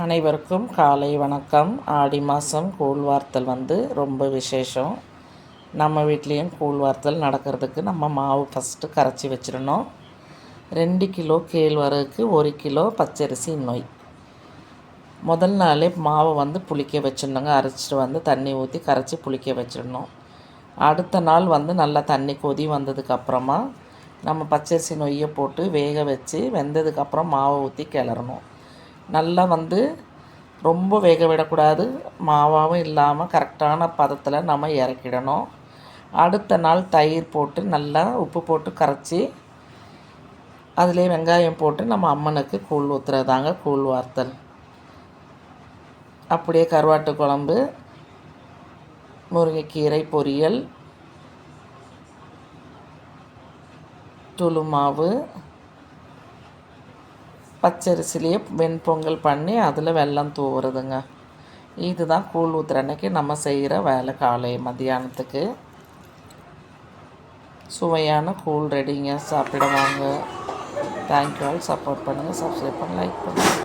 அனைவருக்கும் காலை வணக்கம். ஆடி மாதம் கூழ் வார்த்தல் ரொம்ப விசேஷம். நம்ம வீட்லேயும் கூழ் வார்த்தல் நடக்கிறதுக்கு நம்ம மாவு ஃபஸ்ட்டு கரைச்சி வச்சிடணும். 2 கிலோ கேழ்வரகுக்கு 1 கிலோ பச்சரிசி நொய். முதல் நாளே மாவை புளிக்க வச்சிடணுங்க. அரைச்சிட்டு தண்ணி ஊற்றி கரைச்சி புளிக்க வச்சிடணும். அடுத்த நாள் நல்லா தண்ணி கொதி வந்ததுக்கப்புறமா நம்ம பச்சரிசி நொய்யை போட்டு வேக வச்சு வெந்ததுக்கப்புறம் மாவை ஊற்றி கிளறணும். நல்லா ரொம்ப வேக விடக்கூடாது, மாவாகவும் இல்லாமல் கரெக்டான பதத்தில் நம்ம இறக்கிடணும். அடுத்த நாள் தயிர் போட்டு நல்லா உப்பு போட்டு கரைச்சி அதிலே வெங்காயம் போட்டு நம்ம அம்மனுக்கு கூழ் ஊற்றுறதாங்க கூழ் வார்த்தல். அப்படியே கருவாட்டு குழம்பு, முருங்கைக்கீரை பொரியல், துளு மாவு, பச்சரிசிலேயே வெண்பொங்கல் பண்ணி அதில் வெல்லம் தூவுறதுங்க. இதுதான் கூழ் ஊற்றுற அன்னைக்கு நம்ம செய்கிற வேலை. காலை மத்தியானத்துக்கு சுவையான கூழ் ரெடிங்க. சாப்பிட வாங்க. Thank you all. சப்போர்ட் பண்ணுங்கள், சப்ஸ்கிரைப் பண்ணி லைக் பண்ணுங்கள்.